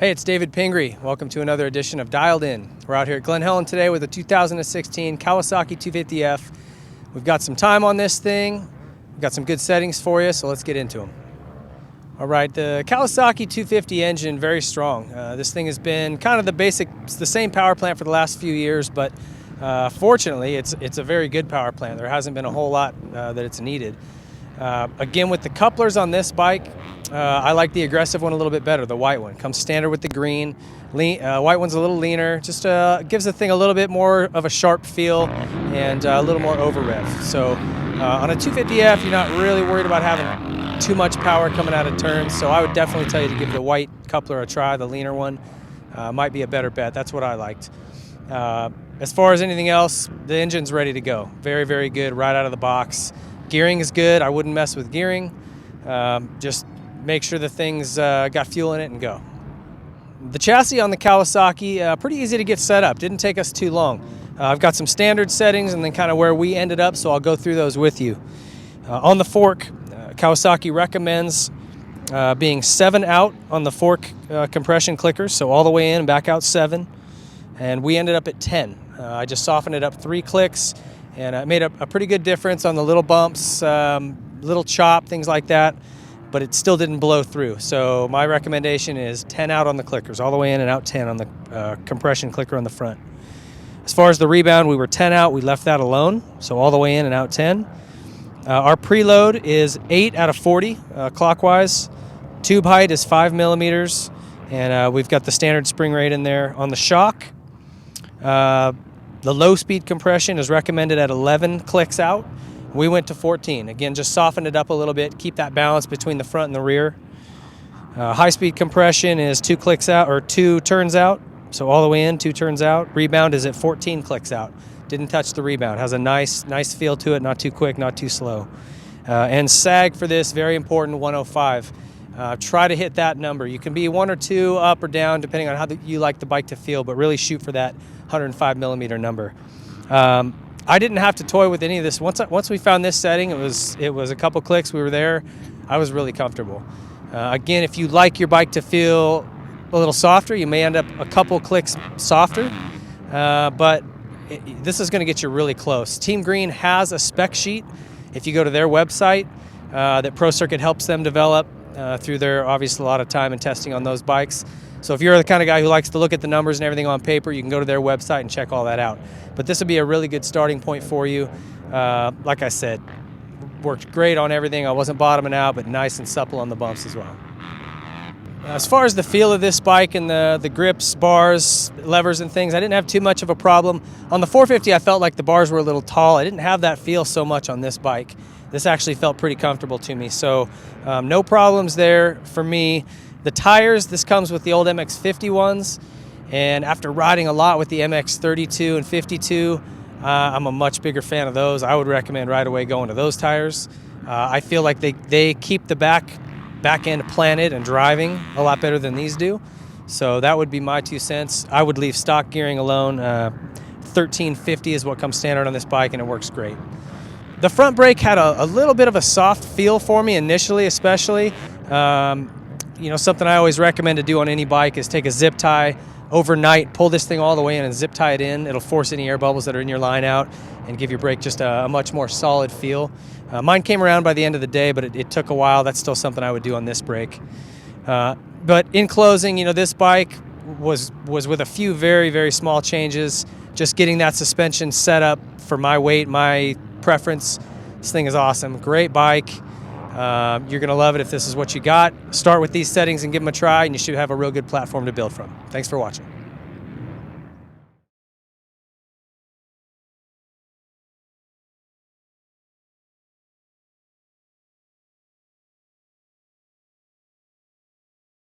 Hey, it's David Pingree. Welcome to another edition of Dialed In. We're out here at Glen Helen today with a 2016 Kawasaki 250F. We've got some time on this thing. We've got some good settings for you, so let's get into them. All right, the Kawasaki 250 engine, very strong. This thing has been kind of it's the same power plant for the last few years, but fortunately, it's a very good power plant. There hasn't been a whole lot that it's needed. Again, with the couplers on this bike, I like the aggressive one a little bit better, the white one. Comes standard with the green. White one's a little leaner, just gives the thing a little bit more of a sharp feel and a little more over rev. So on a 250F, you're not really worried about having too much power coming out of turns, so I would definitely tell you to give the white coupler a try. The leaner one might be a better bet. That's what I liked. As far as anything else, the engine's ready to go. Very, very good right out of the box. Gearing is good. I wouldn't mess with gearing. Just make sure the thing's got fuel in it and go. The chassis on the Kawasaki, pretty easy to get set up. Didn't take us too long. I've got some standard settings and then kind of where we ended up, so I'll go through those with you. On the fork, Kawasaki recommends being 7 out on the fork compression clickers, so all the way in and back out 7. And we ended up at 10. I just softened it up 3 clicks, and it made a pretty good difference on the little bumps, little chop, things like that, but it still didn't blow through. So my recommendation is 10 out on the clickers, all the way in and out 10 on the compression clicker on the front. As far as the rebound, we were 10 out. We left that alone, so all the way in and out 10. Our preload is 8 out of 40 clockwise. Tube height is 5 millimeters, and we've got the standard spring rate in there. On the shock, the low speed compression is recommended at 11 clicks out. We went to 14. Again, just soften it up a little bit, keep that balance between the front and the rear. High speed compression is 2 clicks out, or 2 turns out. So all the way in, 2 turns out. Rebound is at 14 clicks out. Didn't touch the rebound. Has a nice feel to it, not too quick, not too slow. And sag for this, very important, 105. Try to hit that number. You can be 1 or 2 up or down depending on how you like the bike to feel, but really shoot for that 105 millimeter number. I didn't have to toy with any of this. Once we found this setting, it was a couple clicks. We were there. I was really comfortable. Again, if you like your bike to feel a little softer, you may end up a couple clicks softer, but this is going to get you really close. Team Green has a spec sheet. If you go to their website, that Pro Circuit helps them develop through their obviously a lot of time and testing on those bikes. So if you're the kind of guy who likes to look at the numbers and everything on paper, you can go to their website and check all that out. But this would be a really good starting point for you. Like I said, worked great on everything. I wasn't bottoming out, but nice and supple on the bumps as well. As far as the feel of this bike and the grips, bars, levers and things, I didn't have too much of a problem. On the 450, I felt like the bars were a little tall. I didn't have that feel so much on this bike. This actually felt pretty comfortable to me. So no problems there for me. The tires, this comes with the old MX-50 ones. And after riding a lot with the MX-32 and 52, I'm a much bigger fan of those. I would recommend right away going to those tires. I feel like they keep the back end planted and driving a lot better than these do. So that would be my 2 cents. I would leave stock gearing alone. 1350 is what comes standard on this bike, and it works great. The front brake had a little bit of a soft feel for me initially, especially. Something I always recommend to do on any bike is take a zip tie overnight, pull this thing all the way in and zip tie it in. It'll force any air bubbles that are in your line out and give your brake just a much more solid feel. Mine came around by the end of the day, but it took a while. That's still something I would do on this brake. But in closing, this bike was with a few very, very small changes. Just getting that suspension set up for my weight, my preference. This thing is awesome. Great bike. You're going to love it if this is what you got. Start with these settings and give them a try, and you should have a real good platform to build from. Thanks for watching.